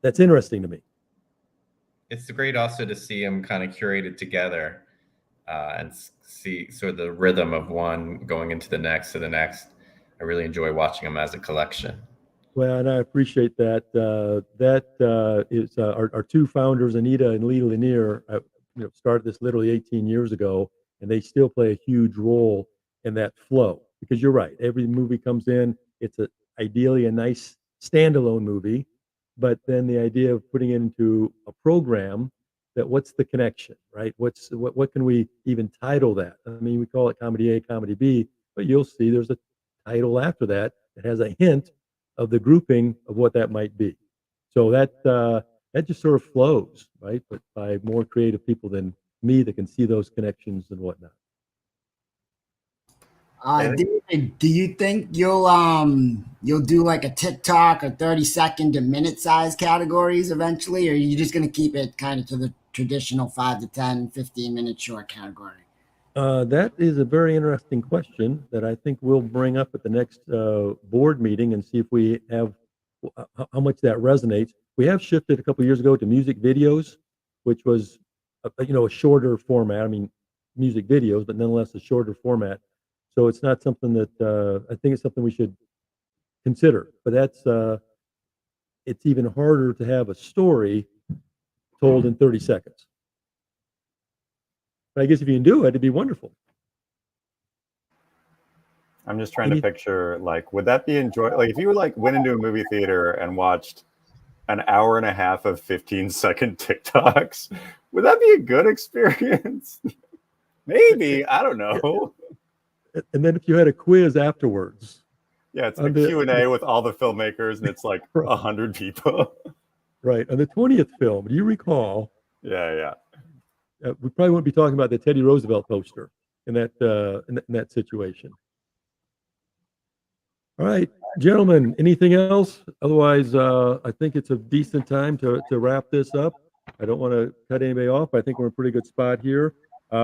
that's interesting to me. It's great also to see them kind of curated together and see sort of the rhythm of one going into the next to the next. I really enjoy watching them as a collection. Well, and I appreciate that. That is our 2 founders, Anita and Lee Lanier, started this literally 18 years ago, and they still play a huge role in that flow. Because you're right, every movie comes in, it's ideally a nice standalone movie, but then the idea of putting it into a program, that what's the connection, right? What can we even title that? I mean, we call it comedy A, comedy B, but you'll see there's a title after that that has a hint of the grouping of what that might be. So that just sort of flows, right? But by more creative people than me that can see those connections and whatnot. David, do you think you'll do like a TikTok or 30-second to minute size categories eventually, or are you just going to keep it kind of to the traditional 5 to 10, 15-minute short category? That is a very interesting question that I think we'll bring up at the next board meeting and see if we have how much that resonates. We have shifted a couple of years ago to music videos, which was a shorter format. I mean, music videos, but nonetheless a shorter format. So it's not something that I think it's something we should consider. But it's even harder to have a story told in 30 seconds. But I guess if you can do it, it'd be wonderful. I'm just trying to picture, like, would that be enjoyable? Like, if you went into a movie theater and watched an hour and a half of 15-second TikToks, would that be a good experience? Maybe, I don't know. And then if you had a quiz afterwards. Yeah, it's a Q&A with all the filmmakers, and it's like 100 people. Right. On the 20th film, do you recall? Yeah. We probably wouldn't be talking about the Teddy Roosevelt poster in that situation. All right, gentlemen, anything else? Otherwise, I think it's a decent time to wrap this up. I don't want to cut anybody off. I think we're in a pretty good spot here. I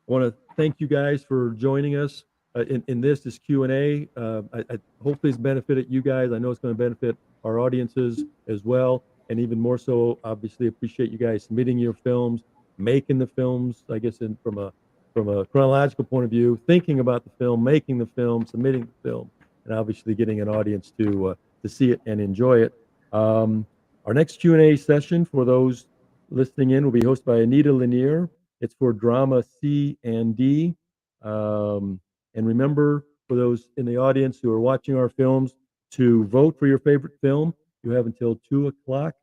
want to thank you guys for joining us in this Q&A. I hopefully it's benefited you guys. I know it's going to benefit our audiences as well. And even more so, obviously, appreciate you guys submitting your films, making the films, I guess, from a from a chronological point of view, thinking about the film, making the film, submitting the film, and obviously getting an audience to see it and enjoy it. Our next Q&A session for those listening in will be hosted by Anita Lanier. It's for drama C and D. And remember, for those in the audience who are watching our films, to vote for your favorite film. You have until 2 o'clock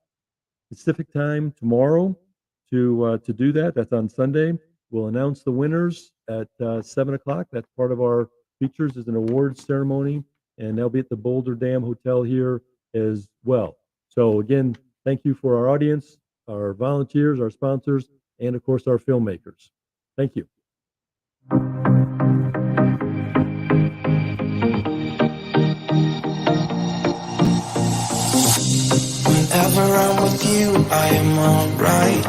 Pacific time tomorrow to do that. That's on Sunday. We'll announce the winners at 7 o'clock. That's part of our features is an awards ceremony, and they'll be at the Boulder Dam Hotel here as well. So again, thank you for our audience, our volunteers, our sponsors, and of course our filmmakers. Thank you. Whenever I'm with you, I am alright.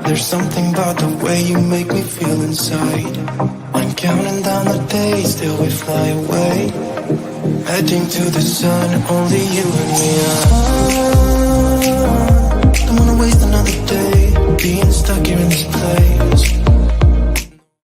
There's something about the way you make me feel inside. I'm counting down the days till we fly away, heading to the sun, only you and me. I don't wanna waste another day being stuck here in this place.